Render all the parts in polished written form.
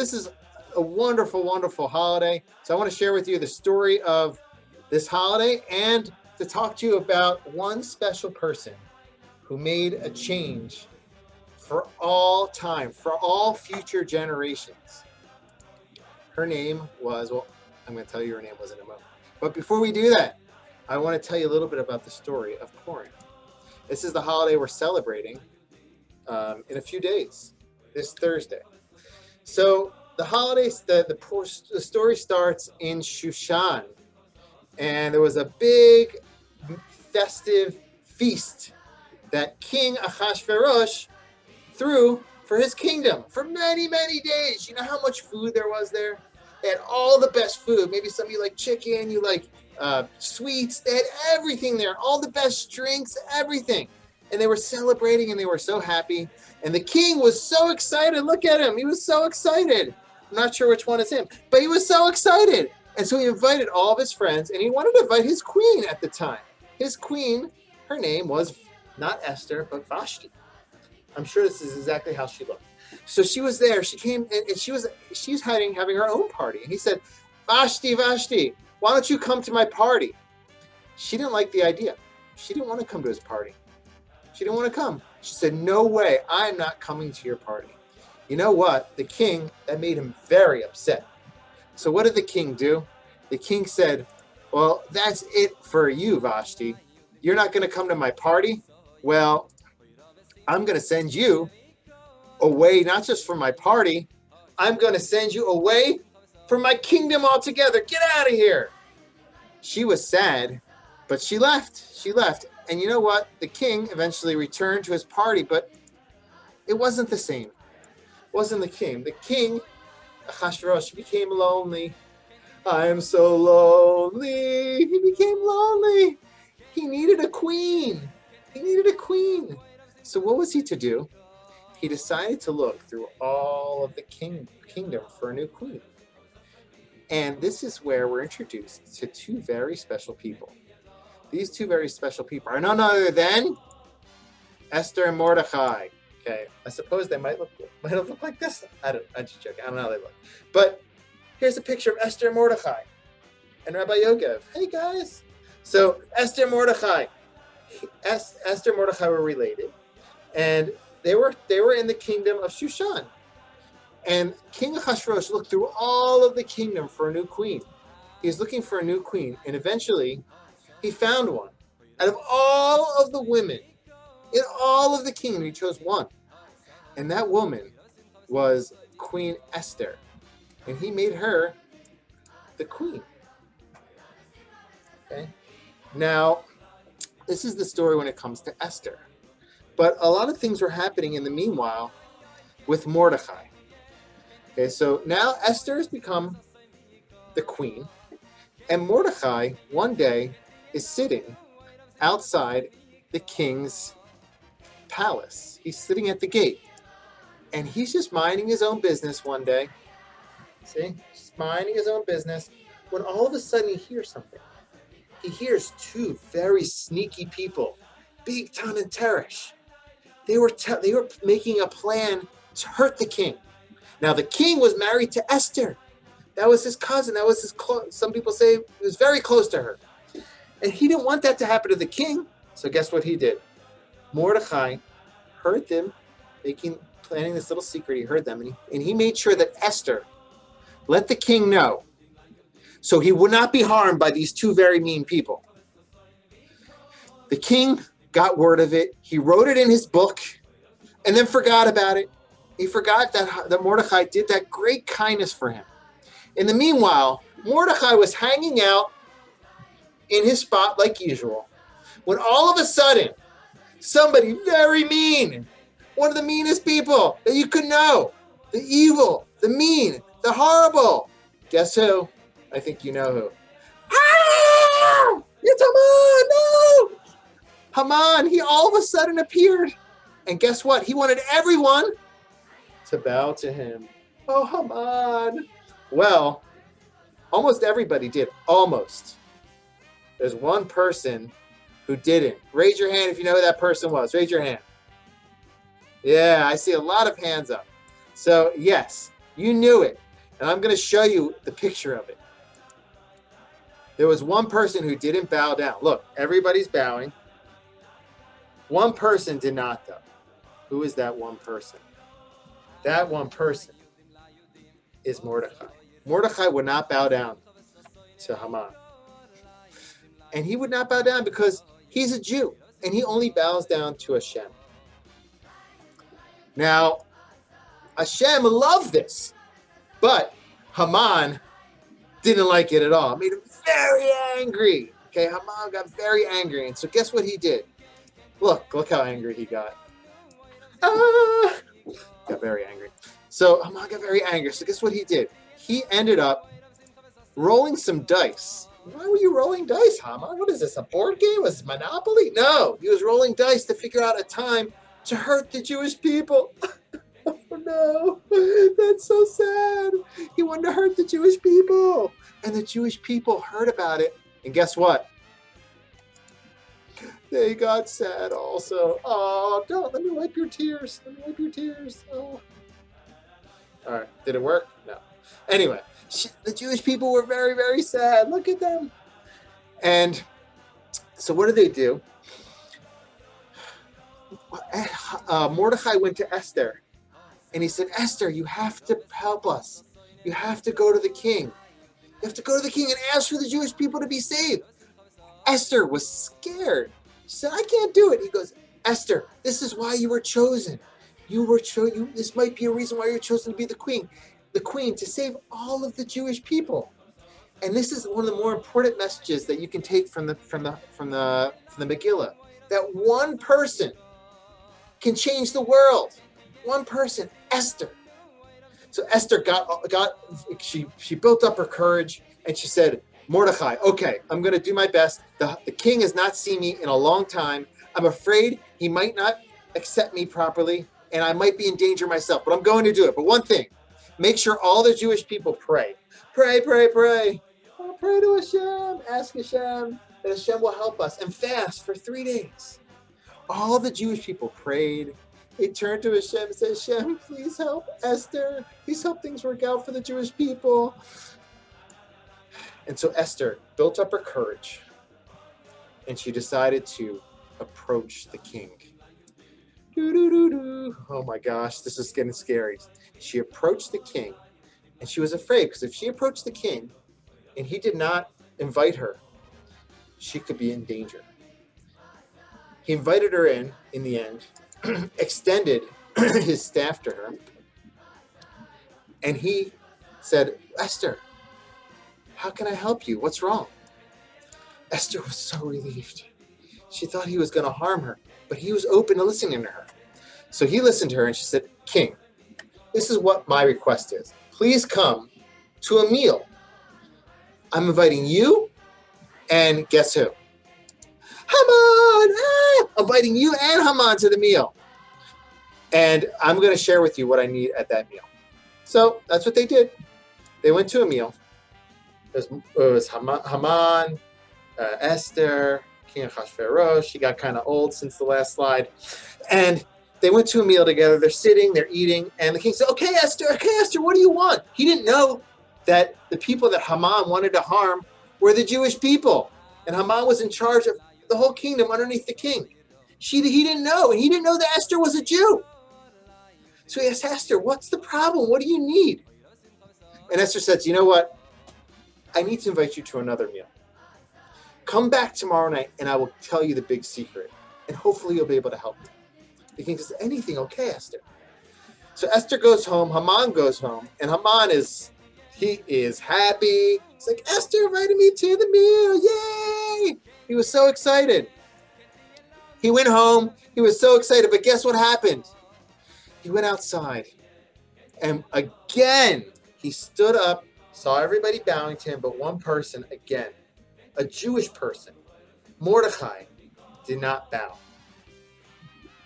This is a wonderful, wonderful holiday. So I want to share with you the story of this holiday and to talk to you about one special person who made a change for all time, for all future generations. Her name was, well, I'm going to tell you her name was in a moment. But before we do that, I want to tell you a little bit about the story of Purim. This is the holiday we're celebrating in a few days, this Thursday. So the holidays, the story starts in Shushan, and there was a big festive feast that King Ahasuerus threw for his kingdom for many, many days. You know how much food there was there? They had all the best food. Maybe some of you like chicken, you like sweets. They had everything there, all the best drinks, everything. And they were celebrating and they were so happy. And the king was so excited. Look at him. He was so excited. I'm not sure which one is him, but he was so excited. And so he invited all of his friends, and he wanted to invite his queen at the time. His queen, her name was not Esther, but Vashti. I'm sure this is exactly how she looked. So she was there. She came, and she was having her own party. And he said, Vashti, Vashti, why don't you come to my party? She didn't like the idea. She didn't want to come to his party. She didn't want to come. She said, no way, I'm not coming to your party. You know what? The king, that made him very upset. So what did the king do? The king said, well, that's it for you, Vashti. You're not going to come to my party? Well, I'm going to send you away, not just from my party. I'm going to send you away from my kingdom altogether. Get out of here. She was sad, but she left. She left. And you know what? The king eventually returned to his party, but it wasn't the same. It wasn't the king. The king, Ahasuerus, became lonely. I am so lonely. He became lonely. He needed a queen. He needed a queen. So what was he to do? He decided to look through all of the kingdom for a new queen. And this is where we're introduced to two very special people. These two very special people are none other than Esther and Mordecai. Okay, I suppose they might look like this. I'm just joking. I don't know how they look. But here's a picture of Esther and Mordecai and Rabbi Yogev. Hey guys. So Esther and Mordecai. Esther and Mordecai were related, and they were in the kingdom of Shushan. And King Ahasuerus looked through all of the kingdom for a new queen. He was looking for a new queen, and eventually he found one. Out of all of the women in all of the kingdom, he chose one. And that woman was Queen Esther. And he made her the queen. Okay? Now, this is the story when it comes to Esther. But a lot of things were happening in the meanwhile with Mordecai. Okay, so now Esther has become the queen. And Mordecai, one day, is sitting outside the king's palace. He's sitting at the gate. And he's just minding his own business one day. See? Just minding his own business. When all of a sudden he hears something. He hears two very sneaky people, Bigtan and Teresh. They were making a plan to hurt the king. Now the king was married to Esther. That was his cousin. That was his some people say he was very close to her. And he didn't want that to happen to the king. So guess what he did? Mordecai heard them planning this little secret. He heard them, and he made sure that Esther let the king know, so he would not be harmed by these two very mean people. The king got word of it. He wrote it in his book, and then forgot about it. He forgot that Mordecai did that great kindness for him. In the meanwhile, Mordecai was hanging out in his spot like usual, when all of a sudden, somebody very mean, one of the meanest people that you could know, the evil, the mean, the horrible. Guess who? I think you know who. Ah! It's Haman! No! Haman, he all of a sudden appeared. And guess what? He wanted everyone to bow to him. Oh, Haman. Well, almost everybody did. Almost. There's one person who didn't. Raise your hand if you know who that person was. Raise your hand. Yeah, I see a lot of hands up. So, yes, You knew it. And I'm going to show you the picture of it. There was one person who didn't bow down. Look, everybody's bowing. One person did not, though. Who is that one person? That one person is Mordecai. Mordecai would not bow down to Haman. And he would not bow down because he's a Jew, and he only bows down to Hashem. Now, Hashem loved this, but Haman didn't like it at all. It made him very angry. Okay, Haman got very angry, and so guess what he did? Look how angry he got. Got very angry. So Haman got very angry. So guess what he did? He ended up rolling some dice. Why were you rolling dice, Haman? What is this, a board game? Was it Monopoly? No, he was rolling dice to figure out a time to hurt the Jewish people. Oh no, that's so sad. He wanted to hurt the Jewish people. And the Jewish people heard about it. And guess what? They got sad also. Oh, don't. Let me wipe your tears. Let me wipe your tears. Oh. All right. Did it work? No. Anyway, the Jewish people were very, very sad. Look at them. And so what do? Mordecai went to Esther. And he said, Esther, you have to help us. You have to go to the king. You have to go to the king and ask for the Jewish people to be saved. Esther was scared. She said, I can't do it. He goes, Esther, this is why you were chosen. This might be a reason why you're chosen to be the queen to save all of the Jewish people. And this is one of the more important messages that you can take from the Megillah. That one person can change the world. One person, Esther. So Esther she built up her courage and she said, Mordecai, okay, I'm going to do my best. The king has not seen me in a long time. I'm afraid he might not accept me properly, and I might be in danger myself, but I'm going to do it. But one thing, make sure all the Jewish people pray. Pray. Oh, pray to Hashem. Ask Hashem that Hashem will help us, and fast for 3 days. All the Jewish people prayed. They turned to Hashem and said, Hashem, please help Esther. Please help things work out for the Jewish people. And so Esther built up her courage, and she decided to approach the king. Oh my gosh, this is getting scary. She approached the king, and she was afraid, because if she approached the king and he did not invite her, she could be in danger. He invited her in the end, extended his staff to her, and he said, Esther, how can I help you? What's wrong? Esther was so relieved. She thought he was going to harm her, but he was open to listening to her. So he listened to her, and she said, King, this is what my request is. Please come to a meal. I'm inviting you, and guess who? Haman! I'm inviting you and Haman to the meal. And I'm going to share with you what I need at that meal. So that's what they did. They went to a meal. It was Haman, Esther, King Achashverosh. She got kind of old since the last slide. And they went to a meal together. They're sitting, they're eating. And the king said, okay, Esther, what do you want? He didn't know that the people that Haman wanted to harm were the Jewish people. And Haman was in charge of the whole kingdom underneath the king. He didn't know. And he didn't know that Esther was a Jew. So he asked Esther, what's the problem? What do you need? And Esther says, you know what? I need to invite you to another meal. Come back tomorrow night and I will tell you the big secret. And hopefully you'll be able to help me. The king says, anything okay, Esther? So Esther goes home, Haman goes home, and Haman is happy. He's like, Esther invited me to the meal, yay! He was so excited. He went home, he was so excited, but guess what happened? He went outside, and again, he stood up, saw everybody bowing to him, but one person, again, a Jewish person, Mordecai, did not bow.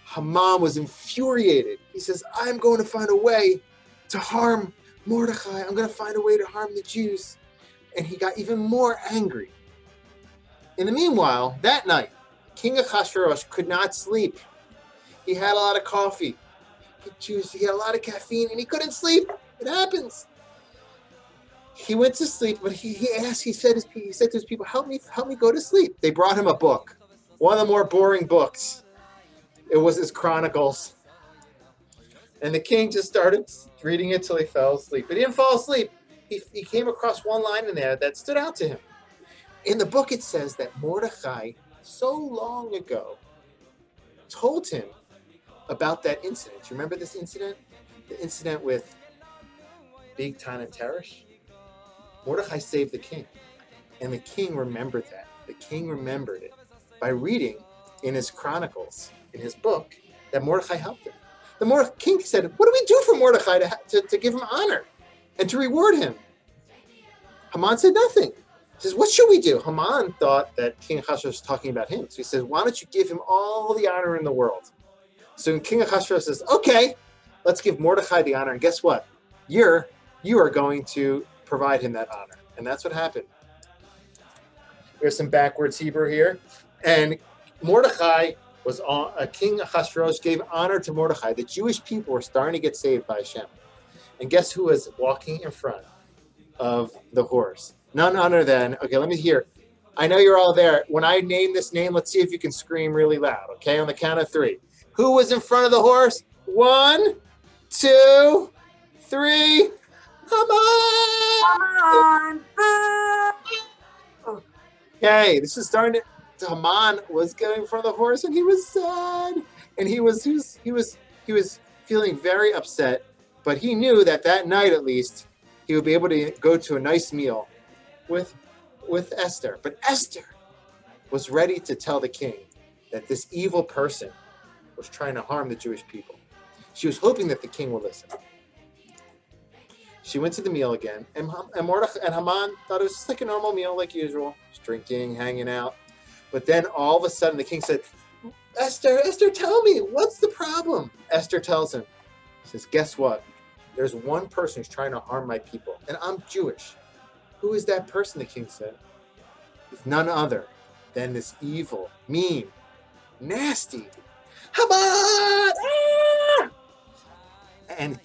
Haman was infuriated. He says, I'm going to find a way to harm Mordecai. I'm going to find a way to harm the Jews. And he got even more angry. In the meanwhile, that night, King Achashverosh could not sleep. He had a lot of coffee. He had a lot of caffeine, and he couldn't sleep. It happens. He went to sleep, but he said to his people, help me go to sleep. They brought him a book, one of the more boring books. It was his Chronicles. And the king just started reading it till he fell asleep. But he didn't fall asleep. He came across one line in there that stood out to him. In the book, it says that Mordecai, so long ago, told him about that incident. You remember this incident? The incident with Bigtan and Teresh? Mordecai saved the king. And the king remembered that. The king remembered it by reading in his Chronicles, in his book, that Mordecai helped him. The king said, what do we do for Mordecai to give him honor and to reward him? Haman said nothing. He says, what should we do? Haman thought that King Ahasuerus was talking about him. So he says, why don't you give him all the honor in the world? So King Ahasuerus says, okay, let's give Mordecai the honor. And guess what? You are going to provide him that honor. And that's what happened. There's some backwards Hebrew here. And Mordecai was on, King Ahasuerus gave honor to Mordecai. The Jewish people were starting to get saved by Hashem. And guess who was walking in front of the horse? None other than, okay, let me hear. I know you're all there. When I name this name, let's see if you can scream really loud, okay? On the count of 3. Who was in front of the horse? 1, 2, 3. Haman! Okay, this is starting to. Haman was getting in front of the horse, and he was sad, and he was feeling very upset. But he knew that night, at least, he would be able to go to a nice meal with Esther. But Esther was ready to tell the king that this evil person was trying to harm the Jewish people. She was hoping that the king would listen. She went to the meal again, and Mordecai and Haman thought it was just like a normal meal, like usual, just drinking, hanging out. But then all of a sudden, the king said, Esther, tell me, what's the problem? Esther tells him, he says, guess what? There's one person who's trying to harm my people, and I'm Jewish. Who is that person, the king said? It's none other than this evil, mean, nasty Haman! Ah! And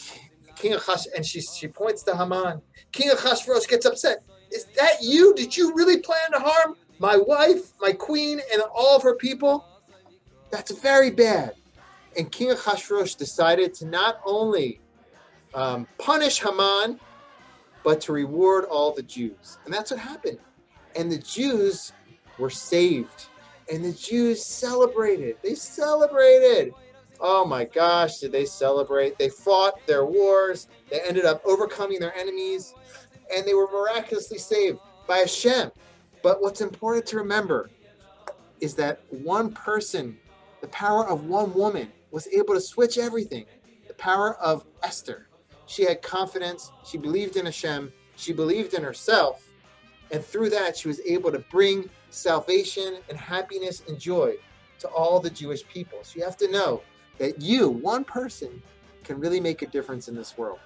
King Ahasuerus, and she points to Haman. King Ahasuerus gets upset. Is that you? Did you really plan to harm my wife, my queen, and all of her people? That's very bad. And King Ahasuerus decided to not only punish Haman, but to reward all the Jews. And that's what happened. And the Jews were saved. And the Jews celebrated. They celebrated. Oh my gosh, did they celebrate? They fought their wars. They ended up overcoming their enemies. And they were miraculously saved by Hashem. But what's important to remember is that one person, the power of one woman, was able to switch everything. The power of Esther. She had confidence. She believed in Hashem. She believed in herself. And through that, she was able to bring salvation and happiness and joy to all the Jewish people. So you have to know that you, one person, can really make a difference in this world.